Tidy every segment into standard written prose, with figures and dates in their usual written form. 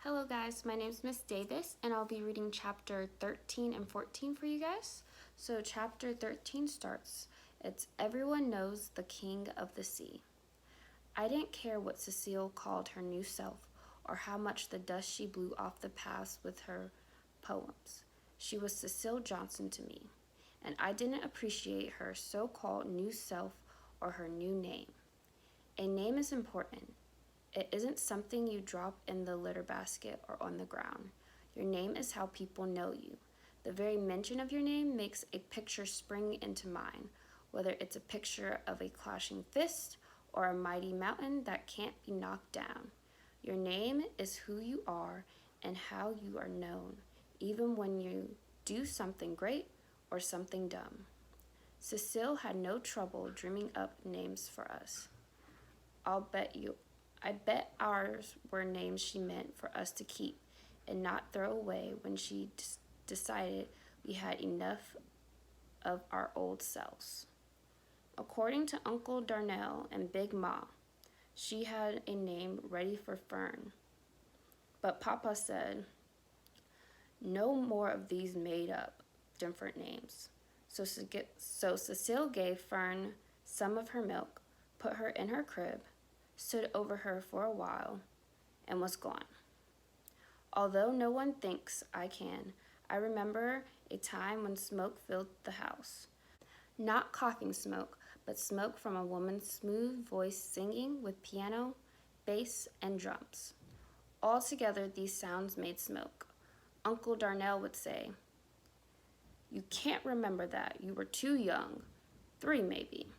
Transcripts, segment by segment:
Hello guys, my name is Miss Davis and I'll be reading chapter 13 and 14 for you guys. So chapter 13 starts, it's Everyone Knows the King of the Sea. I didn't care what Cecile called her new self or how much the dust she blew off the past with her poems. She was Cecile Johnson to me, and I didn't appreciate her so-called new self or her new name. A name is important. It isn't something you drop in the litter basket or on the ground. Your name is how people know you. The very mention of your name makes a picture spring into mind, whether it's a picture of a clashing fist or a mighty mountain that can't be knocked down. Your name is who you are and how you are known, even when you do something great or something dumb. Cecile had no trouble dreaming up names for us. I bet ours were names she meant for us to keep and not throw away when she decided we had enough of our old selves. According to Uncle Darnell and Big Ma, she had a name ready for Fern. But Papa said, no more of these made up, different names. So Cecile gave Fern some of her milk, put her in her crib, stood over her for a while, and was gone. Although no one thinks I can, I remember a time when smoke filled the house. Not coughing smoke, but smoke from a woman's smooth voice singing with piano, bass, and drums. All together, these sounds made smoke. Uncle Darnell would say, "You can't remember that. You were too young. 3 maybe."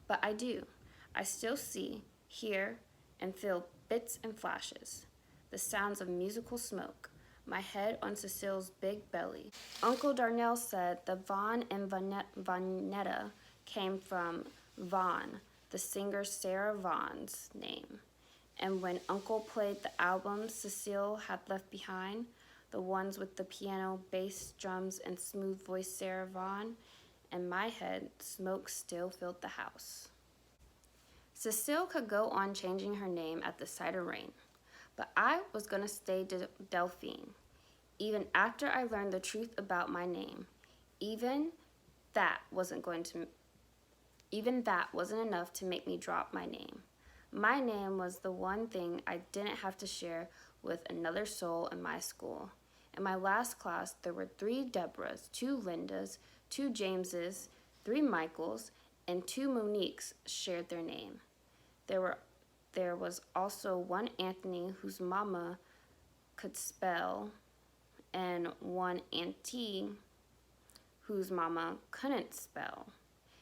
But I do. I still see, hear, and feel bits and flashes, the sounds of musical smoke, my head on Cecile's big belly. Uncle Darnell said the Vaughn and Vonetta came from Vaughn, the singer Sarah Vaughan's name. And when Uncle played the albums Cecile had left behind, the ones with the piano, bass, drums, and smooth voice Sarah Vaughan, in my head, smoke still filled the house. Cecile could go on changing her name at the sight of rain, but I was going to stay Delphine, even after I learned the truth about my name. Even that wasn't enough to make me drop my name. My name was the one thing I didn't have to share with another soul in my school. In my last class, there were 3 Deborahs, 2 Lindas, 2 Jameses, 3 Michaels, and 2 Moniques shared their name. There was also 1 Anthony whose mama could spell, and 1 Auntie whose mama couldn't spell.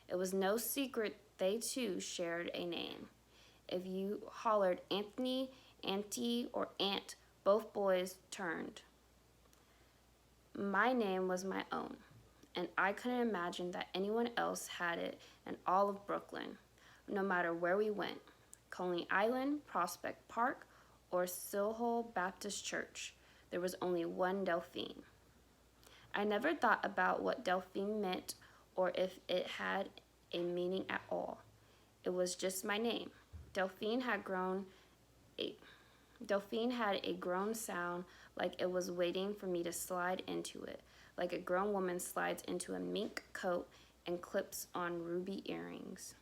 It was no secret they too shared a name. If you hollered Anthony, Auntie, or Aunt, both boys turned. My name was my own, and I couldn't imagine that anyone else had it in all of Brooklyn, no matter where we went. Coney Island, Prospect Park, or Silhole Baptist Church, there was only one Delphine. I never thought about what Delphine meant or if it had a meaning at all. It was just my name. Delphine had a grown sound like it was waiting for me to slide into it, like a grown woman slides into a mink coat and clips on ruby earrings.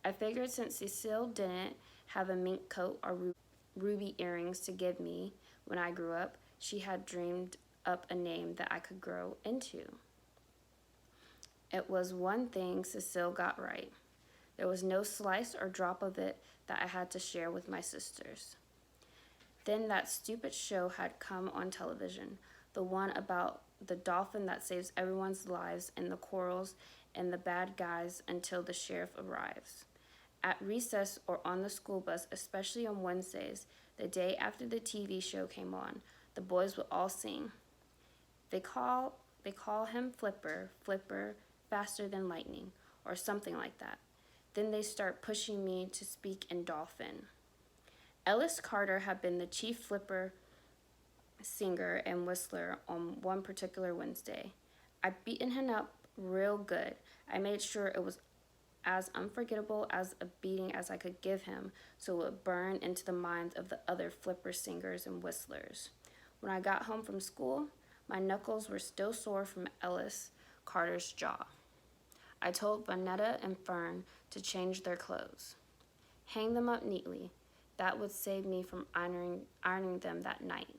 I figured since Cecile didn't have a mink coat or ruby earrings to give me when I grew up, she had dreamed up a name that I could grow into. It was one thing Cecile got right. There was no slice or drop of it that I had to share with my sisters. Then that stupid show had come on television, the one about the dolphin that saves everyone's lives and the corals and the bad guys until the sheriff arrives. At recess or on the school bus, especially on Wednesdays, the day after the TV show came on, the boys would all sing. They call him Flipper, Flipper, faster than lightning, or something like that. Then they start pushing me to speak in dolphin. Ellis Carter had been the chief Flipper singer and whistler on one particular Wednesday. I'd beaten him up real good. I made sure it was as unforgettable as a beating as I could give him, so it would burn into the minds of the other Flipper singers and whistlers. When I got home from school, my knuckles were still sore from Ellis Carter's jaw. I told Vonetta and Fern to change their clothes. Hang them up neatly. That would save me from ironing them that night.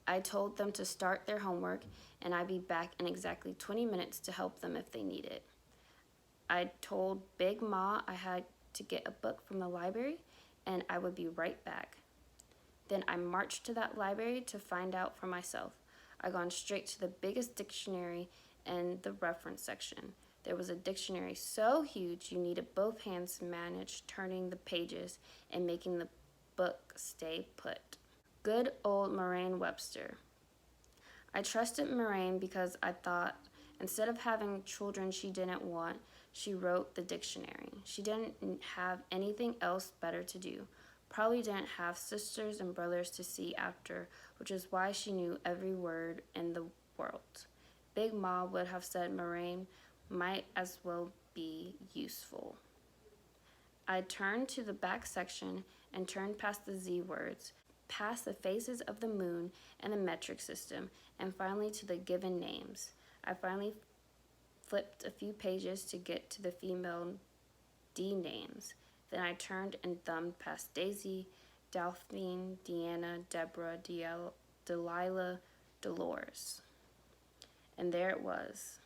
I told them to start their homework, and I'd be back in exactly 20 minutes to help them if they need it. I told Big Ma I had to get a book from the library, and I would be right back. Then I marched to that library to find out for myself. I gone straight to the biggest dictionary in the reference section. There was a dictionary so huge you needed both hands to manage turning the pages and making the book stay put. Good old Merriam-Webster. I trusted Moraine because I thought instead of having children she didn't want, she wrote the dictionary. She didn't have anything else better to do. Probably didn't have sisters and brothers to see after, which is why she knew every word in the world. Big Ma would have said Moraine might as well be useful. I turned to the back section and turned past the Z words, past the phases of the moon and the metric system, and finally to the given names. I finally flipped a few pages to get to the female D names. Then I turned and thumbed past Daisy, Delphine, Deanna, Deborah, Delilah, Dolores. And there it was,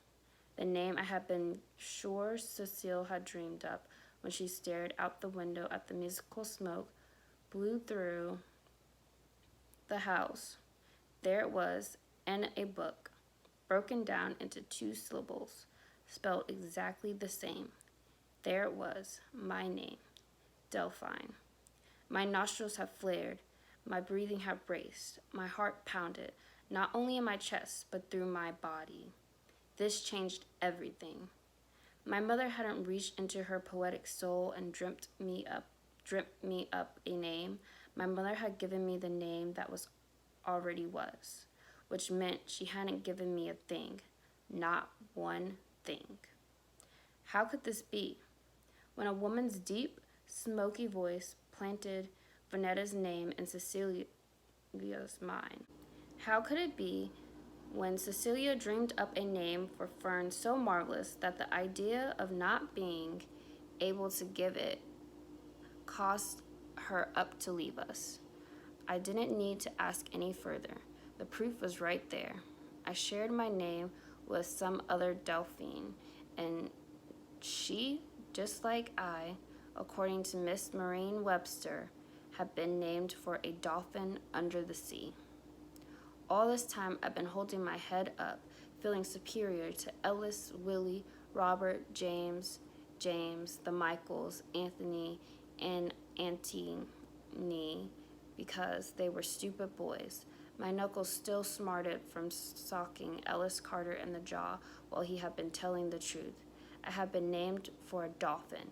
the name I had been sure Cecile had dreamed up when she stared out the window at the musical smoke blew through the house. There it was, in a book, broken down into 2 syllables, spelled exactly the same. There it was, my name, Delphine. My nostrils had flared, my breathing had raced, my heart pounded, not only in my chest, but through my body. This changed everything. My mother hadn't reached into her poetic soul and dreamt me up a name. My mother had given me the name that already was, which meant she hadn't given me a thing, not one thing. How could this be? When a woman's deep, smoky voice planted Vonetta's name in Cecilia's mind. How could it be when Cecilia dreamed up a name for Fern so marvelous that the idea of not being able to give it caused her up to leave us? I didn't need to ask any further. The proof was right there. I shared my name with some other Delphine, and she, just like I, according to Miss Merriam-Webster, had been named for a dolphin under the sea. All this time I've been holding my head up, feeling superior to Ellis, Willie, Robert, James, the Michaels, Anthony, and Antony, because they were stupid boys. My knuckles still smarted from socking Ellis Carter in the jaw while he had been telling the truth. I had been named for a dolphin,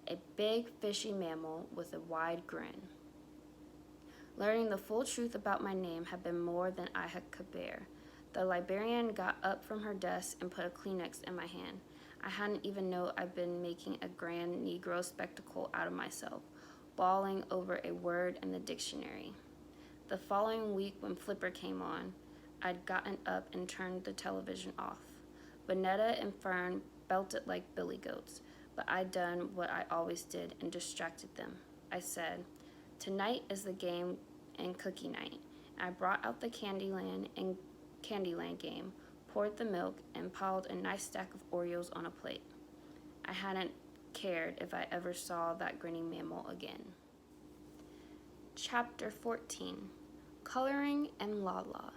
a big fishy mammal with a wide grin. Learning the full truth about my name had been more than I could bear. The librarian got up from her desk and put a Kleenex in my hand. I hadn't even known I'd been making a grand Negro spectacle out of myself, bawling over a word in the dictionary. The following week, when Flipper came on, I'd gotten up and turned the television off. Vonetta and Fern belted like billy goats, but I'd done what I always did and distracted them. I said, "Tonight is the game and cookie night." I brought out the Candyland game, poured the milk, and piled a nice stack of Oreos on a plate. I hadn't cared if I ever saw that grinning mammal again. Chapter 14, Coloring and Lala.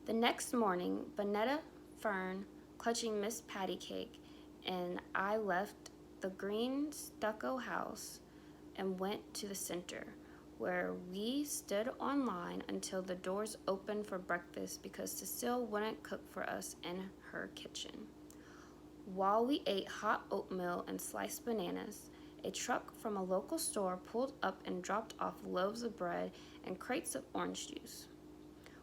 The next morning, Vonetta, Fern, clutching Miss Pattycake, and I left the green stucco house and went to the center, where we stood on line until the doors opened for breakfast because Cecile wouldn't cook for us in her kitchen. While we ate hot oatmeal and sliced bananas, a truck from a local store pulled up and dropped off loaves of bread and crates of orange juice.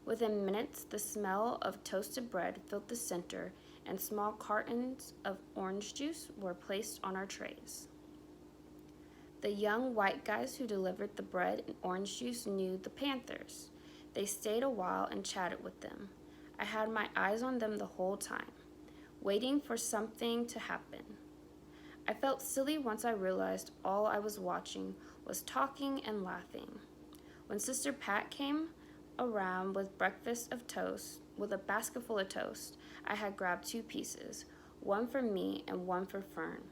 Within minutes, the smell of toasted bread filled the center, and small cartons of orange juice were placed on our trays. The young white guys who delivered the bread and orange juice knew the Panthers. They stayed a while and chatted with them. I had my eyes on them the whole time, waiting for something to happen. I felt silly once I realized all I was watching was talking and laughing. When Sister Pat came around with with a basket full of toast, I had grabbed 2 pieces, one for me and one for Fern.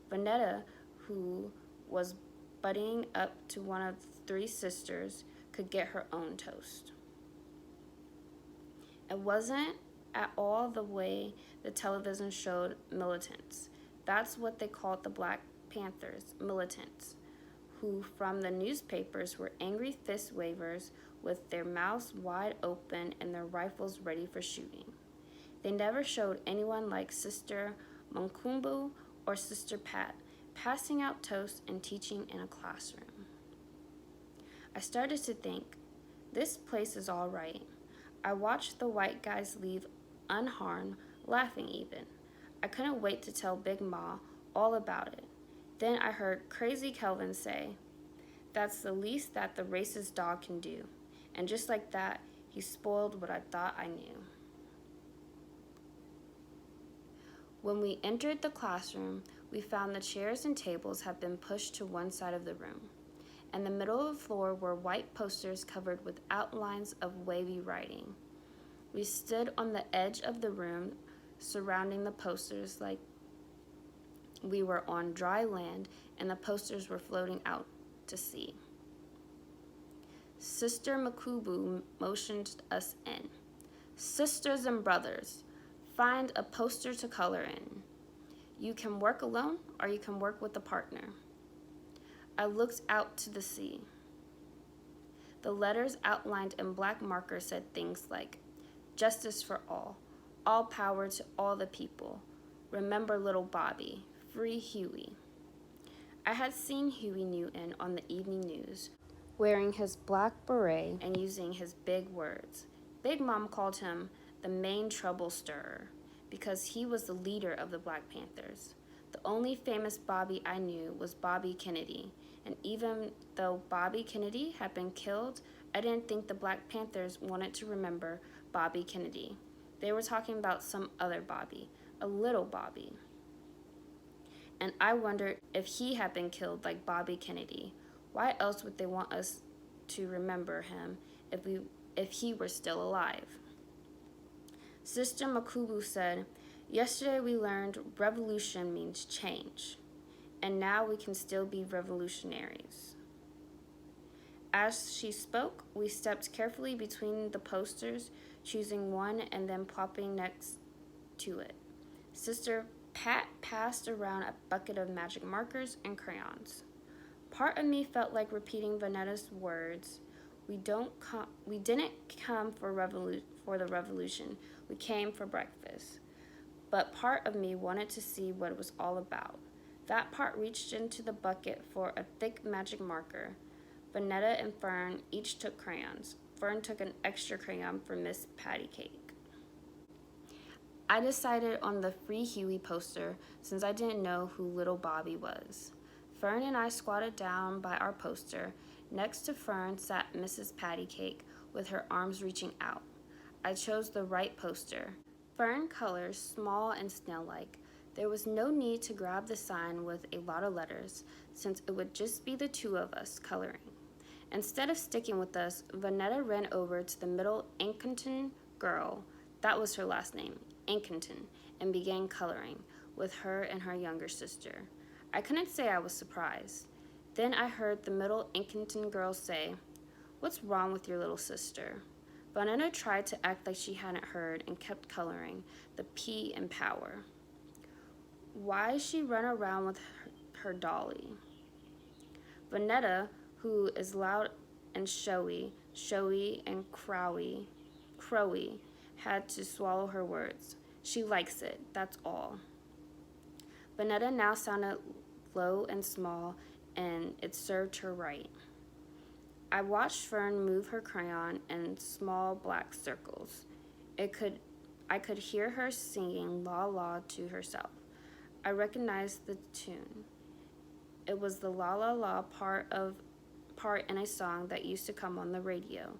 Vanetta, who was buddying up to one of the 3 sisters, could get her own toast. It wasn't at all the way the television showed militants. That's what they called the Black Panthers, militants, who from the newspapers were angry fist wavers with their mouths wide open and their rifles ready for shooting. They never showed anyone like Sister Monkumbu or Sister Pat passing out toast and teaching in a classroom. I started to think, this place is all right. I watched the white guys leave unharmed, laughing even. I couldn't wait to tell Big Ma all about it. Then I heard Crazy Kelvin say, "That's the least that the racist dog can do." And just like that, he spoiled what I thought I knew. When we entered the classroom, we found the chairs and tables had been pushed to one side of the room. In the middle of the floor were white posters covered with outlines of wavy writing. We stood on the edge of the room, surrounding the posters like we were on dry land and the posters were floating out to sea. Sister Makubu motioned us in. "Sisters and brothers, find a poster to color in. You can work alone or you can work with a partner." I looked out to the sea. The letters outlined in black marker said things like, "Justice for all power to all the people. Remember little Bobby, free Huey." I had seen Huey Newton on the evening news, wearing his black beret and using his big words. Big Mom called him the main trouble stirrer because he was the leader of the Black Panthers. The only famous Bobby I knew was Bobby Kennedy, and even though Bobby Kennedy had been killed, I didn't think the Black Panthers wanted to remember Bobby Kennedy. They were talking about some other Bobby, a little Bobby. And I wondered if he had been killed like Bobby Kennedy. Why else would they want us to remember him if he were still alive? Sister Makubu said, "Yesterday we learned revolution means change, and now we can still be revolutionaries." As she spoke, we stepped carefully between the posters, choosing one and then plopping next to it. Sister Pat passed around a bucket of magic markers and crayons. Part of me felt like repeating Vanetta's words. We didn't come for the revolution. We came for breakfast. But part of me wanted to see what it was all about. That part reached into the bucket for a thick magic marker. Vanetta and Fern each took crayons. Fern took an extra crayon for Miss Patty Cake. I decided on the Free Huey poster since I didn't know who little Bobby was. Fern and I squatted down by our poster. Next to Fern sat Mrs. Patty Cake with her arms reaching out. I chose the right poster. Fern colors small and snail-like. There was no need to grab the sign with a lot of letters since it would just be the 2 of us coloring. Instead of sticking with us, Vanetta ran over to the middle Incanton girl, that was her last name, Incanton, and began coloring with her and her younger sister. I couldn't say I was surprised. Then I heard the middle Incanton girl say, "What's wrong with your little sister?" Vanetta tried to act like she hadn't heard and kept coloring the P in power. "Why she run around with her dolly?" Vanetta, who is loud and showy and crowy, had to swallow her words. "She likes it, that's all." Vanetta now sounded low and small, and it served her right. I watched Fern move her crayon in small black circles. I could hear her singing La La to herself. I recognized the tune. It was the La La La part in a song that used to come on the radio.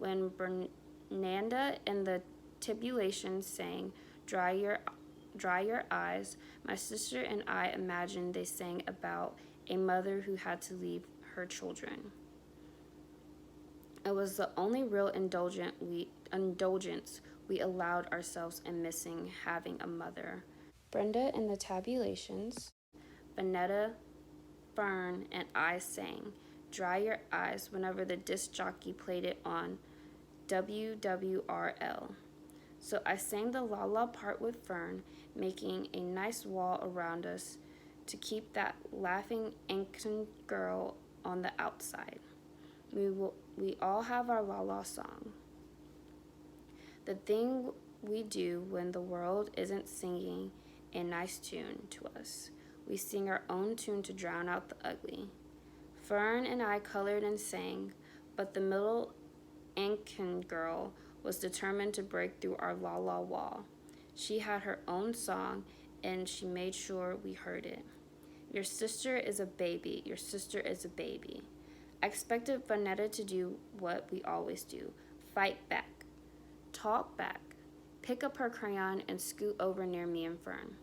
When Bernanda and the Tribulations sang Dry Your Eyes, my sister and I imagined they sang about a mother who had to leave her children. It was the only real indulgence we allowed ourselves in missing having a mother. Brenda and the Tabulations, Vanetta, Fern, and I sang Dry Your Eyes whenever the disc jockey played it on WWRL. So I sang the la la part with Fern, making a nice wall around us to keep that laughing Ankin girl on the outside. We all have our la la song. The thing we do when the world isn't singing a nice tune to us. We sing our own tune to drown out the ugly. Fern and I colored and sang, but the middle Ankin girl was determined to break through our la la wall. She had her own song, and she made sure we heard it. Your sister is a baby. Your sister is a baby. I expected Vanetta to do what we always do, fight back, talk back, pick up her crayon and scoot over near me and Fern.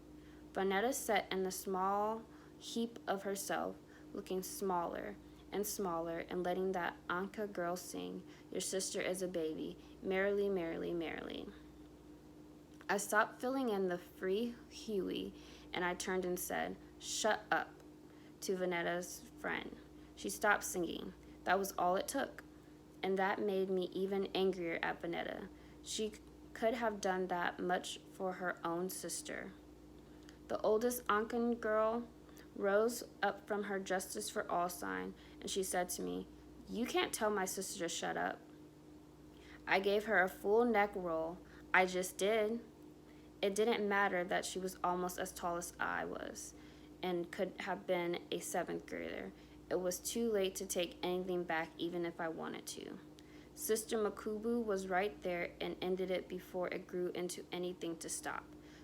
Vanetta sat in the small heap of herself, looking smaller and smaller and letting that Anka girl sing, Your sister is a baby, merrily, merrily, merrily. I stopped filling in the free Huey and I turned and said, Shut up, to Vanetta's friend. She stopped singing. That was all it took. And that made me even angrier at Vanetta. She could have done that much for her own sister. The oldest Ankan girl rose up from her Justice for All sign, and she said to me, You can't tell my sister to shut up. I gave her a full neck roll. I just did. It didn't matter that she was almost as tall as I was and could have been a 7th grader. It was too late to take anything back even if I wanted to. Sister Makubu was right there and ended it before it grew into anything to stop.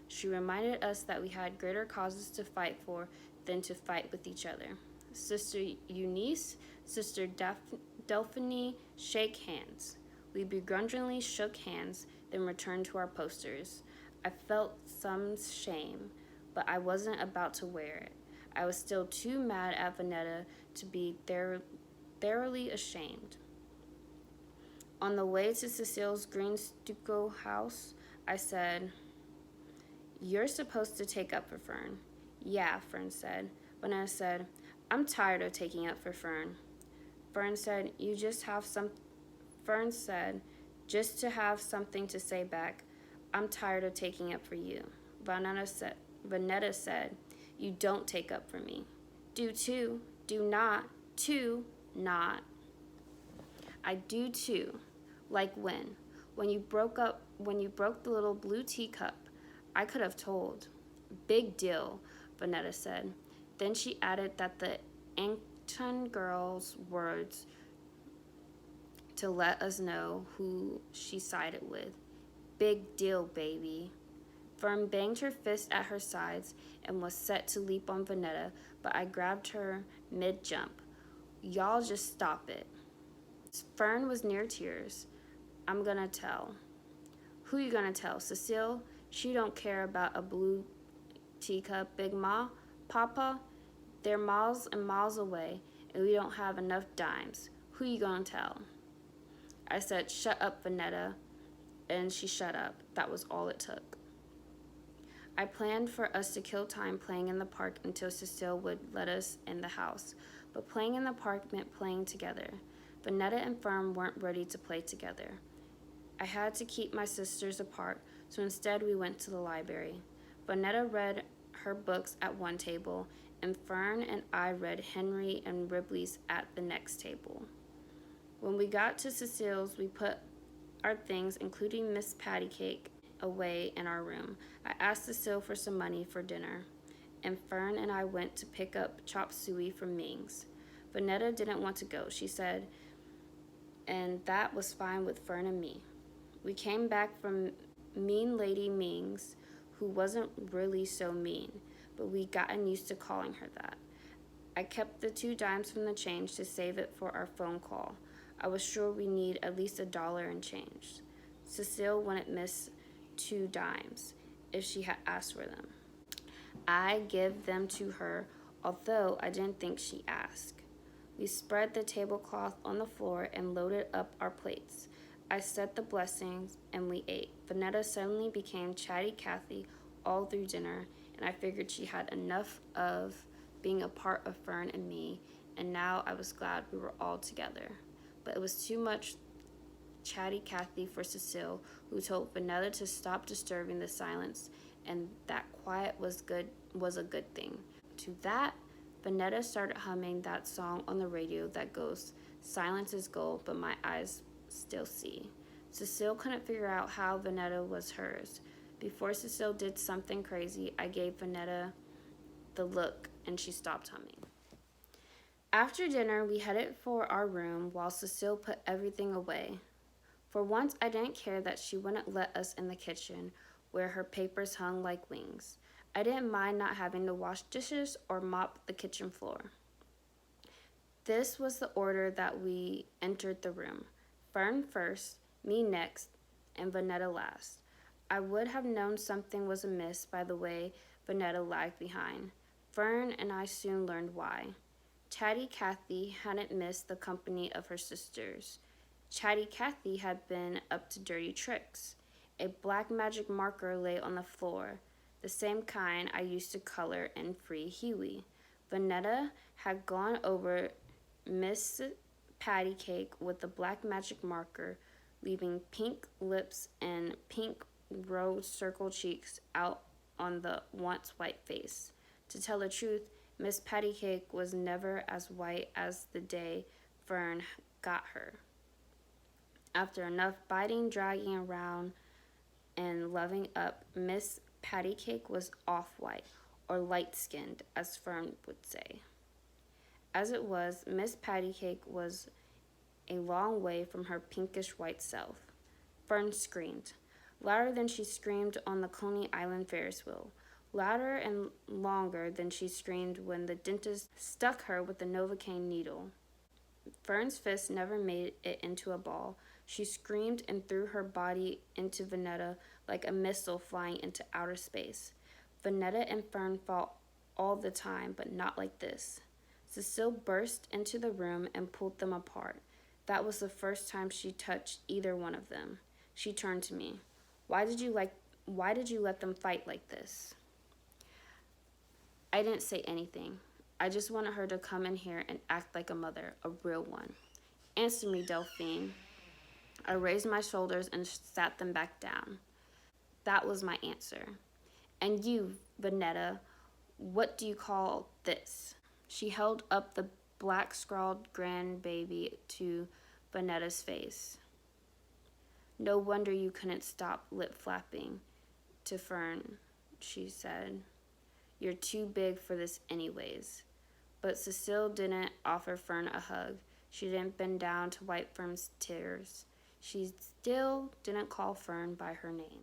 She reminded us that we had greater causes to fight for than to fight with each other. Sister Eunice, Sister Delphine, shake hands. We begrudgingly shook hands, then returned to our posters. I felt some shame, but I wasn't about to wear it. I was still too mad at Vanetta to be thoroughly ashamed. On the way to Cecile's green stucco house, I said, You're supposed to take up for Fern. Yeah, Fern said. Vanetta said, I'm tired of taking up for Fern. Fern said, Fern said, just to have something to say back, I'm tired of taking up for you. Vanetta said, You don't take up for me. Do too. Do not. Too. Not. I do too. Like when? When you broke the little blue teacup. I could have told. Big deal, Vanetta said. Then she added that the Anton girl's words to let us know who she sided with. Big deal, baby. Fern banged her fist at her sides and was set to leap on Vanetta, but I grabbed her mid-jump. Y'all just stop it. Fern was near tears. I'm gonna tell. Who you gonna tell? Cecile? She don't care about a blue teacup, Big Ma. Papa? They're miles and miles away, and we don't have enough dimes. Who you gonna tell? I said, Shut up, Vanetta, and she shut up. That was all it took. I planned for us to kill time playing in the park until Cecile would let us in the house, but playing in the park meant playing together. Vanetta and Fern weren't ready to play together. I had to keep my sisters apart, so instead we went to the library. Vanetta read her books at one table, and Fern and I read Henry and Ripley's at the next table. When we got to Cecile's, we put our things, including Miss Patty Cake, away in our room. I asked Cecile for some money for dinner, and Fern and I went to pick up chop suey from Ming's. Vanetta didn't want to go, she said, and that was fine with Fern and me. We came back from Mean Lady Ming's, who wasn't really so mean, but we'd gotten used to calling her that. I kept the 2 dimes from the change to save it for our phone call. I was sure we need at least $1 in change. Cecile wouldn't miss 2 dimes if she had asked for them. I give them to her, although I didn't think she asked. We spread the tablecloth on the floor and loaded up our plates. I said the blessings and we ate. Vanetta suddenly became chatty Cathy all through dinner, and I figured she had enough of being a part of Fern and me, and now I was glad we were all together. But it was too much chatty Cathy for Cecile, who told Vanetta to stop disturbing the silence and that quiet was a good thing. To that, Vanetta started humming that song on the radio that goes, "Silence is gold, but my eyes still see." Cecile couldn't figure out how Vanetta was hers. Before Cecile did something crazy, I gave Vanetta the look and she stopped humming. After dinner, we headed for our room while Cecile put everything away. For once, I didn't care that she wouldn't let us in the kitchen, where her papers hung like wings. I didn't mind not having to wash dishes or mop the kitchen floor. This was the order that we entered the room. Fern first, me next, and Vanetta last. I would have known something was amiss by the way Vanetta lagged behind. Fern and I soon learned why. Chatty Cathy hadn't missed the company of her sisters. Chatty Cathy had been up to dirty tricks. A black magic marker lay on the floor, the same kind I used to color in Free Huey. Vanetta had gone over Miss Patty Cake with the black magic marker, leaving pink lips and pink rose circle cheeks out on the once white face. To tell the truth, Miss Patty Cake was never as white as the day Fern got her. After enough biting, dragging around, and loving up, Miss Patty Cake was off-white, or light-skinned, as Fern would say. As it was, Miss Patty Cake was a long way from her pinkish white self. Fern screamed, louder than she screamed on the Coney Island Ferris wheel, louder and longer than she screamed when the dentist stuck her with the Novocaine needle. Fern's fist never made it into a ball. She screamed and threw her body into Vanetta like a missile flying into outer space. Vanetta and Fern fought all the time, but not like this. Cecile burst into the room and pulled them apart. That was the first time she touched either one of them. She turned to me. Why did you let them fight like this?" I didn't say anything. I just wanted her to come in here and act like a mother, a real one. "Answer me, Delphine." I raised my shoulders and sat them back down. That was my answer. "And you, Vanetta, what do you call this?" She held up the black scrawled grandbaby to Vanetta's face. "No wonder you couldn't stop lip flapping to Fern," she said. "You're too big for this anyways." But Cecile didn't offer Fern a hug. She didn't bend down to wipe Fern's tears. She still didn't call Fern by her name.